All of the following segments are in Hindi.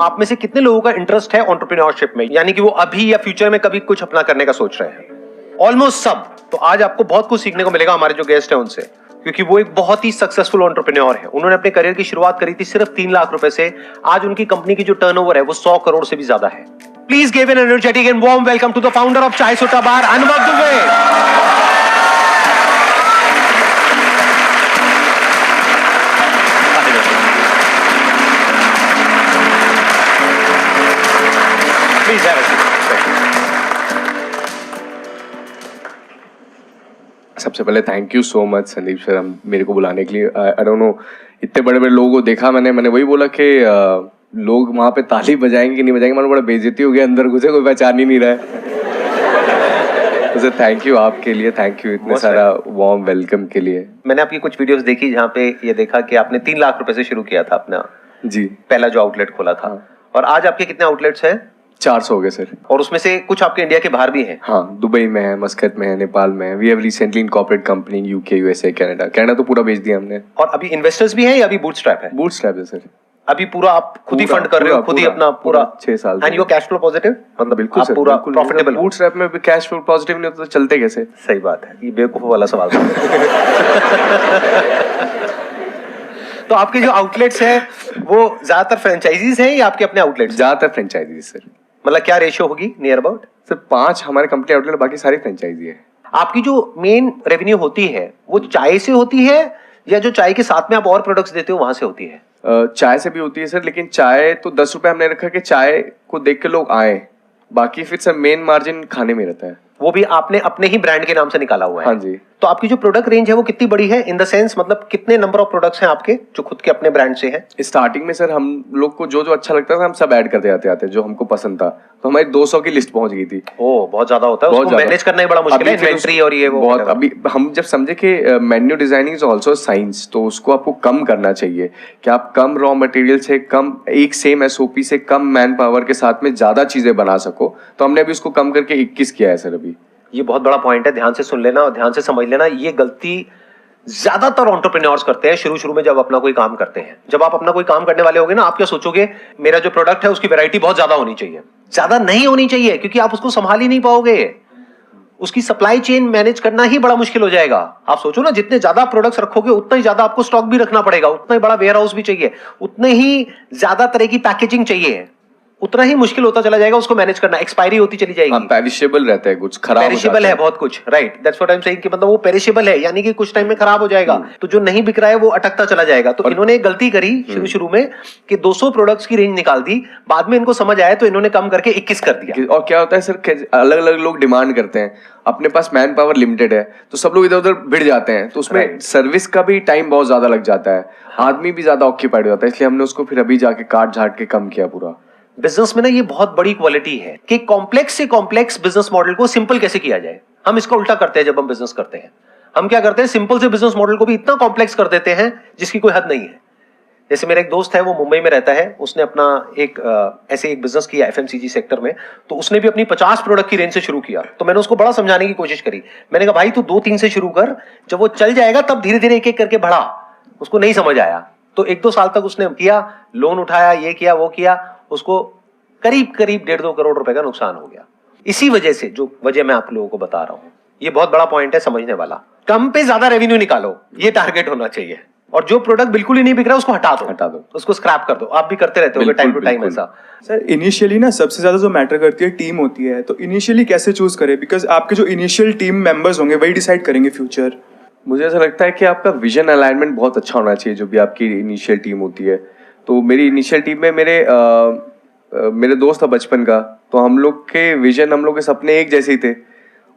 आप में से कितने लोगों का इंटरेस्ट है एंटरप्रेन्योरशिप में, यानी कि वो अभी या फ्यूचर में कभी कुछ अपना करने का सोच रहे हैं? ऑलमोस्ट सब। तो आज आपको बहुत कुछ सीखने को मिलेगा हमारे जो गेस्ट हैं उनसे, क्योंकि वो एक बहुत ही सक्सेसफुल एंटरप्रेन्योर है। उन्होंने अपने करियर की शुरुआत करी थी सिर्फ 3 लाख रुपए से। आज उनकी कंपनी की जो टर्नओवर है वो 100 करोड़ से भी ज्यादा है। Please give an energetic and warm welcome to the founder of Chai Sutta बार, अनुभव Dubey. Please have a seat. सबसे पहले thank you so much Sandeep sir हम मेरे को बुलाने के लिए। आई डोंट नो, इतने बड़े बड़े लोगों को देखा मैंने वही बोला कि लोग वहाँ पे ताली बजाएंगे कि नहीं बजाएंगे, मैंने बड़ा बेइज्जती हो गया, अंदर घुसे कोई पहचान ही नहीं रहा है। तो सर थैंक यू आपके लिए, थैंक यू इतने सारा वार्म वेलकम के लिए। मैंने आपकी कुछ वीडियोस देखी जहाँ पे ये देखा कि आपने 3 लाख रुपए से शुरू किया था अपना जी पहला जो आउटलेट खोला था। और आज आपके कितने आउटलेट्स हैं? 400 हो गए सर। और उसमें से कुछ आपके इंडिया के बाहर भी हैं? हाँ, दुबई में है, मस्कत में है, नेपाल में है। We have recently incorporated company UK, USA, Canada तो पूरा बेच दिया हमने। और अभी इन्वेस्टर्स भी हैं या अभी बूटस्ट्रैप है? बूटस्ट्रैप है सर। अभी पूरा आप खुद ही फंड कर रहे हो, खुद ही अपना पूरा 6 साल। And you cash flow positive, मतलब बिल्कुल आप पूरा प्रॉफिटेबल? बूटस्ट्रैप में भी कैश फ्लो पॉजिटिव नहीं होता तो चलते कैसे? सही बात है, ये बेवकूफ वाला सवाल था। तो आपके जो आउटलेट्स हैं वो ज्यादातर फ्रेंचाइजीज हैं या आपके अपने आउटलेट्स? ज्यादातर फ्रेंचाइजी सर। मतलब क्या रेशियो होगी नियर अबाउट? सर 5 हमारे कंपनी आउटलेट, बाकी सारी फ्रेंचाइजी है। आपकी जो मेन रेवेन्यू होती है वो चाय से होती है या जो चाय के साथ में आप और प्रोडक्ट्स देते हो वहां से होती है? चाय से भी होती है सर, लेकिन चाय तो 10 रुपए हमने रखा कि चाय को देख के लोग आए, बाकी फिर सर मेन मार्जिन खाने में रहता है। वो भी आपने अपने ही ब्रांड के नाम से निकाला हुआ है? हाँ जी। तो आपकी जो प्रोडक्ट रेंज है वो कितनी बड़ी है, इन द सेंस मतलब कितने नंबर ऑफ प्रोडक्ट्स हैं आपके जो खुद के अपने ब्रांड से हैं? स्टार्टिंग में सर हम लोग को जो अच्छा लगता था हम सब ऐड करते जाते जो हमको पसंद था, तो हमारी 200 की लिस्ट पहुंच गई थी। ओह, बहुत ज्यादा होता है, उसको मैनेज करना ही बड़ा मुश्किल है, इन्वेंटरी और ये वो बहुत। अभी हम जब समझे कि menu designing is also science, तो उसको आपको कम करना चाहिए कि आप कम रॉ मटेरियल से कम, एक सेम एसओपी से कम मैन पावर के साथ में ज्यादा चीजें बना सको, तो हमने अभी उसको कम करके 21 किया है सर अभी। ये बहुत बड़ा पॉइंट है, ध्यान से सुन लेना और ध्यान से समझ लेना। ये गलती ज्यादातर एंटरप्रेन्योर्स करते हैं शुरू में जब अपना कोई काम करते हैं। जब आप अपना कोई काम करने वाले होगे ना, आप क्या सोचोगे, मेरा जो प्रोडक्ट है उसकी वैरायटी बहुत ज्यादा होनी चाहिए। ज्यादा नहीं होनी चाहिए, क्योंकि आप उसको संभाल ही नहीं पाओगे। उसकी सप्लाई चेन मैनेज करना ही बड़ा मुश्किल हो जाएगा। आप सोचो ना, जितने ज्यादा प्रोडक्ट्स रखोगे उतना ही ज्यादा आपको स्टॉक भी रखना पड़ेगा, उतना ही बड़ा वेयर हाउस भी चाहिए, उतने ही ज्यादा तरह की पैकेजिंग चाहिए, उतना ही मुश्किल होता चला जाएगा उसको मैनेज करना। एक्सपायरी होती चली जाएगी। पेरिशेबल रहता है, कुछ खराब पेरिशेबल है बहुत कुछ, right, that's what I am saying कि मतलब वो पेरिशेबल है, यानी कि कुछ टाइम में खराब हो जाएगा। तो जो नहीं बिक रहा है वो अटकता चला जाएगा। तो इन्होंने एक गलती करी शुरू में कि 200 प्रोडक्ट्स की रेंज निकाल दी, बाद में इनको समझ आया तो इन्होंने कम करके 21 कर दिया। और क्या होता है सर, अलग अलग लोग डिमांड करते हैं, अपने पास मैन पावर लिमिटेड है, तो सब लोग इधर उधर भिड़ जाते हैं, तो उसमें सर्विस का भी टाइम बहुत ज्यादा लग जाता है, आदमी भी ज्यादा ऑक्यूपाइड हो जाता है, इसलिए हमने उसको फिर अभी जाके काट झाट के कम किया पूरा। बिजनेस में ना ये बहुत बड़ी क्वालिटी है कि कॉम्प्लेक्स से कॉम्प्लेक्स बिजनेस मॉडल को सिंपल कैसे किया जाए। हम इसका उल्टा करते हैं जब हम बिजनेस करते हैं। हम क्या करते हैं, सिंपल से बिजनेस मॉडल को भी इतना कॉम्प्लेक्स कर देते हैं जिसकी कोई हद नहीं है। जैसे मेरा एक दोस्त है, वो मुंबई में रहता है, उसने अपना ऐसे एक बिजनेस किया एफएमसीजी सेक्टर में, तो उसने भी अपनी 50 प्रोडक्ट की रेंज से शुरू किया। तो मैंने उसको बड़ा समझाने की कोशिश करी। मैंने कहा भाई तू 2-3 से शुरू कर, जब वो चल जाएगा तब धीरे धीरे एक एक करके बढ़ा। उसको नहीं समझ आया, तो 1-2 साल तक उसने किया, लोन उठाया, ये किया वो किया, उसको करीब 1.5-2 करोड़ रुपए का नुकसान हो गया। इसी वजह से, जो वजह मैं आप लोगों को बता रहा हूं, ये बहुत बड़ा पॉइंट है समझने वाला। कम पे ज्यादा रेवेन्यू निकालो, ये टारगेट होना चाहिए। और जो प्रोडक्ट बिल्कुल ही नहीं बिक रहा उसको हटा दो, उसको स्क्रैप कर दो। आप भी करते रहते हो टाइम टू टाइम ऐसा? सर इनिशियली ना सबसे ज्यादा जो मैटर करती है टीम होती है, तो इनिशियली कैसे चूज करें, बिकॉज आपके जो इनिशियल टीम मेंबर्स होंगे वही डिसाइड करेंगे फ्यूचर। मुझे ऐसा लगता है कि आपका विजन अलाइनमेंट बहुत अच्छा होना चाहिए, जो भी आपकी इनिशियल टीम होती है। तो मेरी इनिशियल टीम में मेरे दोस्त था बचपन का, तो हम लोग के विजन, हम लोग के सपने एक जैसे ही थे।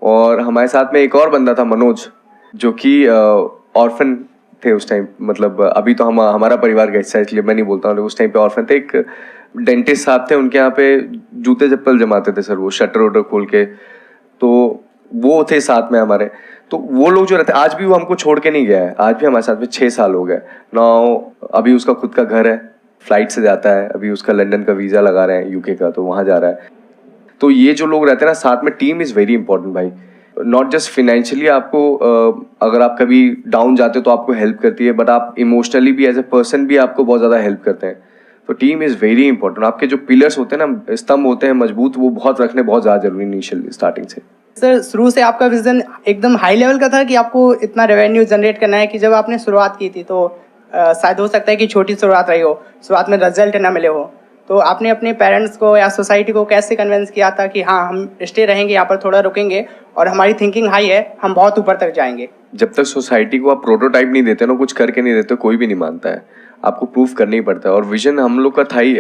और हमारे साथ में एक और बंदा था मनोज, जो कि ऑर्फन थे उस टाइम, मतलब अभी तो हमारा परिवार का हिस्सा है इसलिए मैं नहीं बोलता हूँ, उस टाइम पे ऑर्फन थे। एक डेंटिस्ट साहब थे, उनके यहाँ पे जूते चप्पल जमाते थे सर, वो शटर वटर खोल के, तो वो थे साथ में हमारे। तो वो लोग जो रहते, आज भी वो हमको छोड़ के नहीं गया है, आज भी हमारे साथ में 6 साल हो गए ना। अभी उसका खुद का घर है, फ्लाइट से जाता है, अभी उसका लंदन का वीजा लगा रहे हैं यूके का, तो वहाँ जा रहा है। तो ये जो लोग रहते हैं ना साथ में, टीम इज़ वेरी इंपॉर्टेंट भाई। नॉट जस्ट फिनेंशियली आपको, अगर आप कभी डाउन जाते हो तो आपको हेल्प करती है, बट आप इमोशनली भी एज ए पर्सन भी आपको बहुत ज़्यादा हेल्प करते हैं। तो टीम इज वेरी इंपॉर्टेंट। आपके जो पिलर्स होते हैं ना, स्तंभ होते हैं मजबूत, वो बहुत रखने बहुत ज़्यादा जरूरी इनिशियल स्टार्टिंग से। सर शुरू से आपका विजन एकदम हाई लेवल का था कि आपको इतना रेवेन्यू जनरेट करना है, कि जब आपने शुरुआत की थी तो शायद हो सकता है कि छोटी शुरुआत रही हो, शुरुआत में रिजल्ट ना मिले हो, तो आपने अपने पेरेंट्स को या सोसाइटी को कैसे कन्विंस किया था कि हाँ हम स्टे रहेंगे यहाँ पर, थोड़ा रुकेंगे और हमारी थिंकिंग हाई है, हम बहुत ऊपर तक जाएंगे? जब तक सोसाइटी को आप प्रोटोटाइप नहीं देते ना, कुछ करके नहीं देते, कोई भी नहीं मानता है। आपको प्रूफ करना ही पड़ता है। और विजन हम लोग का था ही,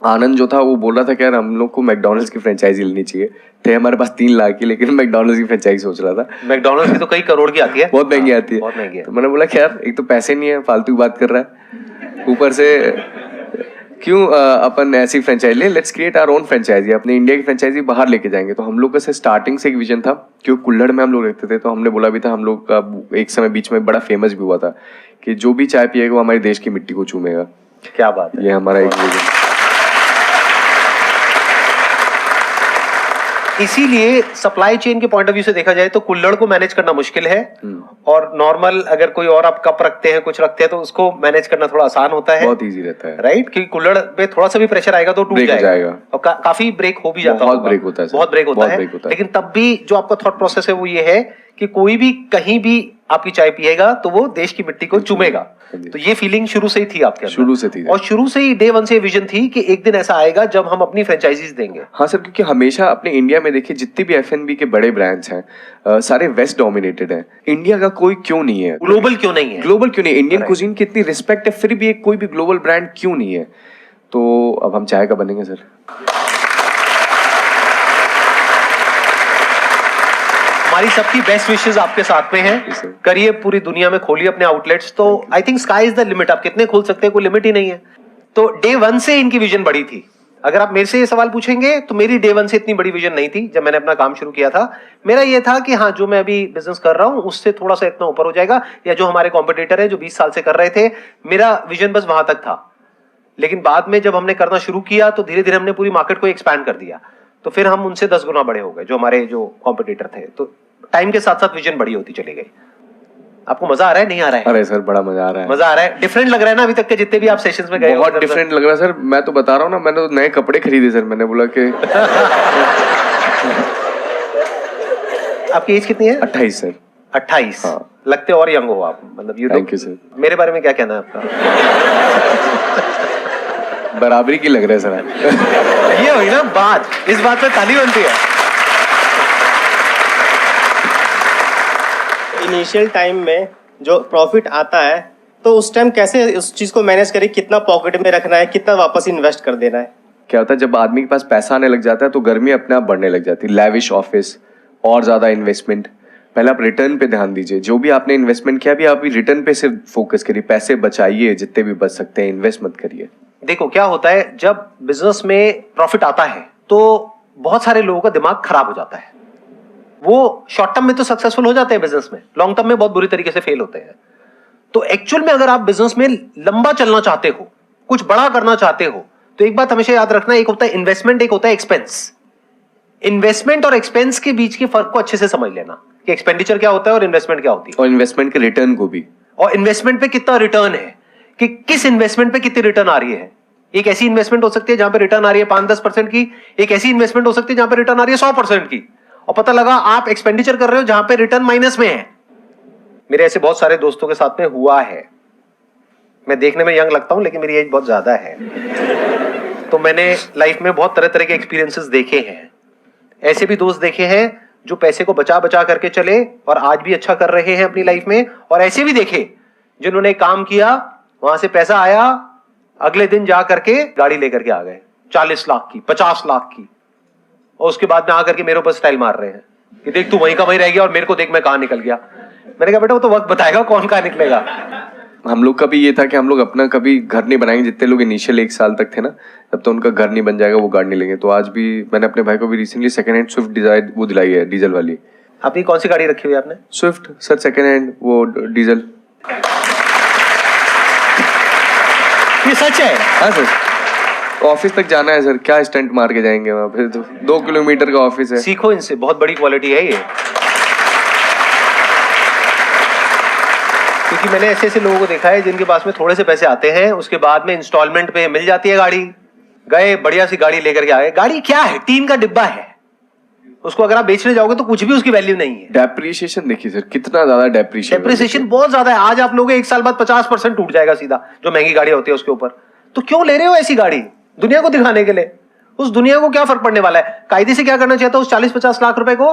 आनंद जो था वो बोल रहा था कि यार हम लोग को मैकडोनल्ड्स की फ्रेंचाइजी लेनी चाहिए। थे हमारे पास 3 लाख की, लेकिन मैकडोनल्ड्स की फ्रेंचाइजी सोच रहा था। मैकडोनल्ड्स की तो कई करोड़ की आती है, बहुत महंगी आती है, बहुत महंगी है। तो मैंने बोला कि यार एक तो पैसे नहीं है, फालतू की बात कर रहा है, ऊपर से क्यों अपन ऐसी फ्रेंचाइजी ले, let's create our own franchisee, अपने इंडिया की फ्रेंचाइजी बाहर लेके जाएंगे। तो हम लोग का से स्टार्टिंग से एक विजन था, क्योंकि कुल्हड़ में हम लोग रहते थे, तो हमने बोला भी था, हम लोग का एक समय बीच में बड़ा फेमस भी हुआ था कि जो भी चाय पिएगा वो हमारे देश की मिट्टी को चूमेगा। क्या बात है, ये हमारा एक विजन। इसीलिए सप्लाई चेन के पॉइंट ऑफ व्यू से देखा जाए तो कुल्हड़ को मैनेज करना मुश्किल है, और नॉर्मल अगर कोई और आप कप रखते हैं, कुछ रखते हैं, तो उसको मैनेज करना थोड़ा आसान होता है, बहुत इजी रहता है, राइट? क्योंकि कुल्हड़ पे थोड़ा सा भी प्रेशर आएगा तो टूट जाएगा। और काफी ब्रेक हो भी जाता है, बहुत ब्रेक होता है, बहुत ब्रेक होता है। लेकिन तब भी जो आपका थॉट प्रोसेस है वो ये है कि कोई भी कहीं भी आपकी चाय पिएगा तो वो देश की मिट्टी को चूमेगा। तो ये फीलिंग शुरू से ही थी आपके अंदर, शुरू से थी, और शुरू से ही डे 1 से विजन थी कि एक दिन ऐसा आएगा जब हम अपनी फ्रेंचाइजीज देंगे। हाँ सर, क्योंकि हमेशा अपने इंडिया में देखिए जितने भी F&B के बड़े ब्रांड्स हैं, सारे वेस्ट डोमिनेटेड हैं। इंडिया का कोई क्यों नहीं है? ग्लोबल क्यों नहीं है? ग्लोबल क्यों नहीं? इंडियन कुजीन की इतनी रिस्पेक्ट है, फिर भी एक कोई भी ग्लोबल ब्रांड क्यों नहीं है? तो अब हम चाय का बनेंगे सर। हमारी सबकी बेस्ट विशेस आपके साथ में हैं। करिए, पूरी दुनिया में खोलिए अपने आउटलेट्स, तो I think sky is the limit. आप कितने खोल सकते हैं, कोई लिमिट ही नहीं है। तो डे 1 से इनकी विजन बड़ी थी। अगर आप मेरे से ये सवाल पूछेंगे तो मेरी डे 1 से इतनी बड़ी विजन नहीं थी। जब मैंने अपना काम शुरू किया था, मेरा ये था कि हाँ, जो मैं अभी बिजनेस कर रहा हूं उससे थोड़ा सा इतना ऊपर हो जाएगा, या जो हमारे कॉम्पिटिटर है जो 20 साल से कर रहे थे, मेरा विजन बस वहां तक था। लेकिन बाद में जब हमने करना शुरू किया तो धीरे धीरे हमने पूरी मार्केट को एक्सपैंड कर दिया, तो फिर हम उनसे 10 गुना बड़े हो गए, जो हमारे जो कॉम्पिटिटर थे। तो टाइम के साथ साथ विजन बड़ी होती चली गई। आपको मजा आ रहा है, नहीं आ रहा है? अरे सर बड़ा मजा आ रहा है, मजा आ रहा है। डिफरेंट लग रहा है ना अभी तक के जितने भी आप सेशंस में गए? बहुत डिफरेंट लग रहा है सर। मैं तो बता रहा हूँ ना, मैंने तो नए कपड़े खरीदे सर। मैंने बोला कि आपकी एज कितनी है? 28 सर। 28? हाँ। लगते और यंग हो आप, मतलब थैंक यू सर। मेरे बारे में क्या कहना है आपका? बराबरी की लग रहा है सर। ये हुई ना बात, इस बात पे ताली बनती है। इनिशियल टाइम में जो प्रॉफिट आता है तो उस टाइम कैसे उस चीज़ को मैनेज करें, कितना पॉकेट में रखना है, कितना वापस इन्वेस्ट कर देना है? क्या होता है जब आदमी के पास पैसा आने लग जाता है तो गर्मी अपने आप बढ़ने लग जाती है। लैविश ऑफिस और ज़्यादा इन्वेस्टमेंट। पहले आप रिटर्न पे ध्यान दीजिए। जो भी आपने इन्वेस्टमेंट किया भी, आप भी रिटर्न पे सिर्फ फोकस करिए। पैसे बचाइए जितने भी बच सकते हैं, इन्वेस्ट मत करिए। देखो क्या होता है, जब बिजनेस में प्रॉफिट आता है तो बहुत सारे लोगों का दिमाग खराब हो जाता है। वो शॉर्ट टर्म में तो सक्सेसफुल हो जाते हैं बिजनेस में, लॉन्ग टर्म में बहुत बुरी तरीके से फेल होते हैं। तो एक्चुअल में अगर आप बिजनेस में लंबा चलना चाहते हो, कुछ बड़ा करना चाहते हो, तो एक बात हमेशा याद रखना, एक होता है इन्वेस्टमेंट, एक होता है एक्सपेंस। इन्वेस्टमेंट और एक्सपेंस के बीच के फर्क को अच्छे से समझ लेना कि एक्सपेंडिचर क्या होता है और इन्वेस्टमेंट क्या होती है, और इन्वेस्टमेंट के रिटर्न को भी, और इन्वेस्टमेंट पे कितना रिटर्न है, कि किस इन्वेस्टमेंट पे कितनी रिटर्न आ रही है। एक ऐसी इन्वेस्टमेंट हो सकती है जहां पे रिटर्न आ रही है 5-10% की, एक ऐसी इन्वेस्टमेंट हो सकती है जहां पे रिटर्न आ रही है 100% की, और पता लगा आप एक्सपेंडिचर कर रहे हो जहां पे रिटर्न माइनस में है। मेरे ऐसे बहुत सारे दोस्तों के साथ में हुआ है। मैं देखने में यंग लगता हूं लेकिन मेरी एज बहुत ज्यादा है, तो मैंने लाइफ में बहुत तरह तरह के एक्सपीरियंसेस देखे हैं। ऐसे भी दोस्त देखे हैं जो पैसे को बचा बचा करके चले और आज भी अच्छा कर रहे हैं अपनी लाइफ में, और ऐसे भी देखे जिन्होंने काम किया, वहां से पैसा आया, अगले दिन जा करके गाड़ी लेकर के आ गए 40 लाख की, 50 लाख की, और उसके बाद में आकर के मेरे ऊपर स्टाइल मार रहे हैं कि देख तू वहीं का वहीं रह गया और मेरे को देख मैं कहां निकल गया। मैंने कहा बेटा वो तो वक्त बताएगा कौन कहां निकलेगा। हम लोग का भी ये था कि हम लोग अपना कभी घर नहीं बनाएंगे। जितने लोग इनिशियल 1 साल तक थे ना, तब तो उनका घर नहीं बन जाएगा, वो गाड़ी नहीं लेंगे। तो आज भी मैंने अपने भाई को भी recently second hand Swift Dzire वो दिलाई है, डीजल वाली। आपकी कौन सी गाड़ी रखी हुई है आपने? स्विफ्ट सर, सेकंड हैंड वो डीजल। ये सच है? हाँ सर, ऑफिस तक जाना है सर, क्या स्टंट मार के जाएंगे वहां, फिर तो 2 किलोमीटर का ऑफिस है। सीखो इनसे, बहुत बड़ी क्वालिटी है ये। क्योंकि मैंने ऐसे ऐसे लोगों को देखा है जिनके पास में थोड़े से पैसे आते हैं, उसके बाद में इंस्टॉलमेंट पे मिल जाती है गाड़ी, गए बढ़िया सी गाड़ी लेकर के आए। गाड़ी क्या है? टीन का डिब्बा है, उसको अगर आप बेचने जाओगे तो कुछ भी उसकी वैल्यू नहीं है। डेप्रिसिएशन देखिए सर, कितना ज्यादा डेप्रिसिएशन बहुत ज्यादा है। आज आप लोगे 1 साल बाद 50% टूट जाएगा सीधा, जो महंगी गाड़ी होती है उसके ऊपर। तो क्यों ले रहे हो ऐसी गाड़ी? दुनिया को दिखाने के लिए। उस दुनिया को क्या फर्क पड़ने वाला है? कायदे से क्या करना चाहिए था उस 40-50 लाख रुपए को?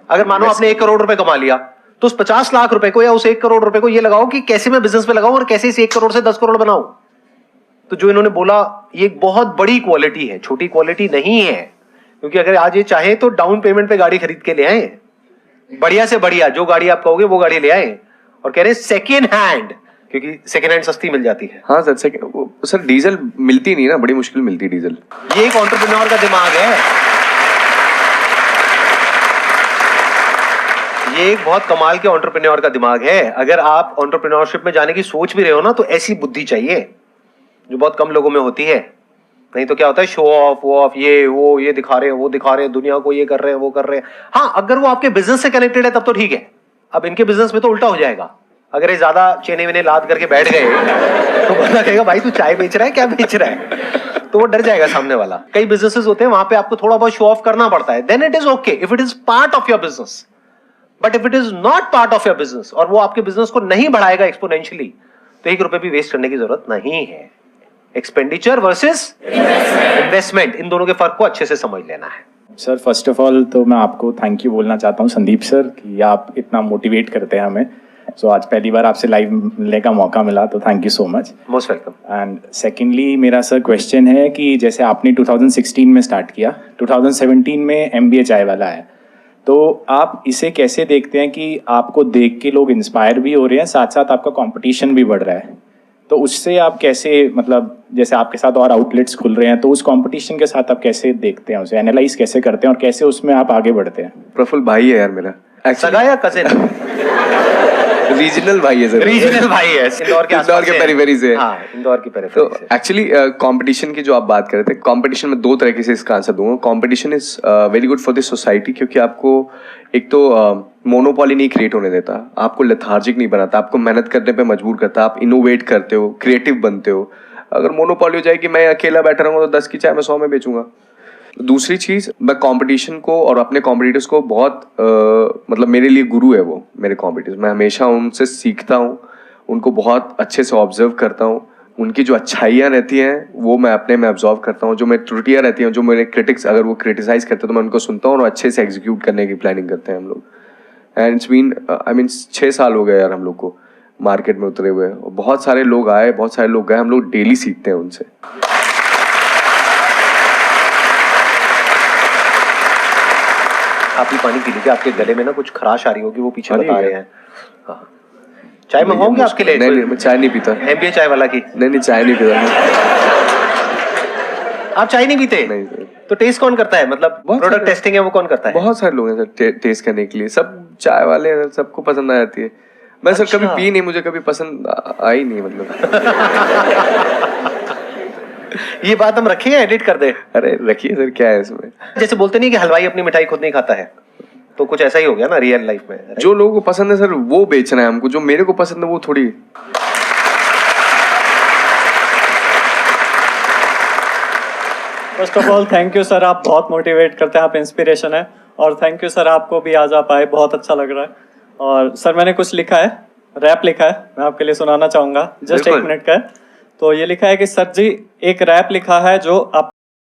अगर मानो आपने 1 करोड़ रुपए कमा लिया, तो उस 50 लाख रुपए को या उस 1 करोड़ रुपए को ये लगाओ कि कैसे मैं बिजनेस में लगाऊं और कैसे इस 1 करोड़ से 10 करोड़ बनाऊं। तो जो इन्होंने बोला, ये एक बहुत बड़ी क्वालिटी है, छोटी क्वालिटी नहीं है। क्योंकि अगर आज ये चाहे तो डाउन पेमेंट पे गाड़ी खरीद के ले आए, बढ़िया से बढ़िया, जो गाड़ी आप कहोगे वो गाड़ी ले आए, और कह रहे सेकेंड हैंड, क्योंकि सेकेंड हैंड सस्ती मिल जाती है। हाँ सर डीजल मिलती नहीं ना, बड़ी मुश्किल मिलती है डीजल। ये एक एंटरप्रेन्योर का दिमाग है, ये एक बहुत कमाल के एंटरप्रेन्योर का दिमाग है। अगर आप एंटरप्रेन्योरशिप में जाने की सोच भी रहे हो ना, तो ऐसी बुद्धि चाहिए जो बहुत कम लोगों में होती है। नहीं तो क्या होता है, शो ऑफ, वो ऑफ, ये वो, ये दिखा रहे हैं, वो दिखा रहे हैं, दुनिया को ये कर रहे हैं, वो कर रहे हैं। हाँ, अगर वो आपके बिजनेस से कनेक्टेड है तब तो ठीक है। अब इनके बिजनेस में तो उल्टा हो जाएगा। अगर ये ज्यादा चेने वेने लाद करके बैठ गए तो बंदा कहेगा भाई तू चाय बेच रहा है, क्या बेच रहा है? तो वो डर जाएगा सामने वाला। कई बिजनेसेस होते हैं वहां पे आपको थोड़ा बहुत शो ऑफ करना पड़ता है, then it is okay if it is part of your business. But if it is not part of your business और वो आपके बिजनेस को नहीं बढ़ाएगा एक्सपोनेंशियली, तो 1 रुपए भी वेस्ट करने की जरूरत नहीं है। एक्सपेंडिचर वर्सेस इन्वेस्टमेंट, इन दोनों के फर्क को अच्छे से समझ लेना है। सर फर्स्ट ऑफ ऑल तो मैं आपको थैंक यू बोलना चाहता हूँ संदीप सर, कि आप इतना मोटिवेट करते हैं हमें। सो आज पहली बार आपसे लाइव मिलने का मौका मिला, तो thank you so much. Most welcome. And secondly मेरा सर क्वेश्चन है कि जैसे आपने 2016 में स्टार्ट किया, 2017 में MBA चाय वाला है, तो आप इसे कैसे देखते हैं कि आपको देख के लोग इंस्पायर भी हो रहे हैं, साथ साथ आपका कंपटीशन भी बढ़ रहा है, तो उससे आप कैसे, मतलब जैसे आपके साथ और आउटलेट्स खुल रहे हैं, तो उस कंपटीशन के साथ आप कैसे देखते हैं, उसे एनालाइज कैसे करते हैं और कैसे उसमें आप आगे बढ़ते हैं? प्रफुल्ल भाई है यार मेरा, सगा या कजिन? रीजनल भाई है सर। रीजनल भाई है, इंदौर के पेरिफेरी से। हाँ, इंदौर की पेरिफेरी तो से। एक्चुअली कंपटीशन की जो आप बात कर रहे थे, कंपटीशन में 2 तरीके से इसका आंसर दूंगा। Competition is very good for the society, क्योंकि आपको एक तो मोनोपोली नहीं क्रिएट होने देता, आपको लेथार्जिक नहीं बनाता, आपको मेहनत करने पे मजबूर करता, आप इनोवेट करते हो, क्रिएटिव बनते हो। अगर मोनोपोली हो जाएगी, मैं अकेला बैठा रहूंगा तो 10 की चाय मैं 100 में बेचूंगा। दूसरी चीज, मैं कंपटीशन को और अपने कॉम्पिटिटर्स को बहुत मतलब मेरे लिए गुरु है वो मेरे कॉम्पिटिटर्स। मैं हमेशा उनसे सीखता हूँ, उनको बहुत अच्छे से ऑब्जर्व करता हूँ। उनकी जो अच्छाइयाँ रहती हैं वो मैं अपने में ऑब्जर्व करता हूँ, जो मेरी त्रुटियाँ रहती हैं, जो मेरे क्रिटिक्स अगर वो क्रिटिसाइज करते हैं तो मैं उनको सुनता हूँ और अच्छे से एग्जीक्यूट करने की प्लानिंग करते हैं हम लोग। एंड इट्स बीन 6 साल हो गए यार हम लोग को मार्केट में उतरे हुए, और बहुत सारे लोग आए, बहुत सारे लोग गए, हम लोग डेली सीखते हैं उनसे। आप ही पानी पी लीजिए, आपके गले में ना कुछ खराश आ रही होगी, वो पीछे अरे बता रहे हैं। हाँ, चाय मंगवाऊंगे आपके लिए? नहीं, मैं चाय नहीं पीता। MBA चाय वाला की? नहीं, चाय नहीं पीता। आप चाय नहीं पीते? नहीं सर। तो टेस्ट कौन करता है? मतलब प्रोडक्ट टेस्टिंग है वो कौन करता है? बहुत सारे लोग हैं सर टेस्ट करने के लिए, सब चाय वाले हैं, सबको पसंद आ जाती है। मैं सर कभी पी नहीं, मुझे कभी पसंद आई नहीं, मतलब। ये बात हम रखें या एडिट कर दे? अरे रखिए सर, क्या है इसमें? जैसे बोलते नहीं कि हलवाई अपनी मिठाई खुद नहीं खाता है, तो कुछ ऐसा ही हो गया ना रियल लाइफ में। जो लोगों को पसंद है सर वो बेचना है हमको, जो मेरे को पसंद है वो थोड़ी। First of all thank you sir, आप बहुत मोटिवेट करते हैं, आप इंस्पिरेशन है। और थैंक यू सर, आपको भी आज आप आए, बहुत अच्छा लग रहा है। और सर मैंने कुछ लिखा है, रैप लिखा है, मैं आपके लिए सुनाना चाहूँगा, जस्ट 1 मिनट का है। तो ये लिखा है कि सर जी एक रैप लिखा है जो आप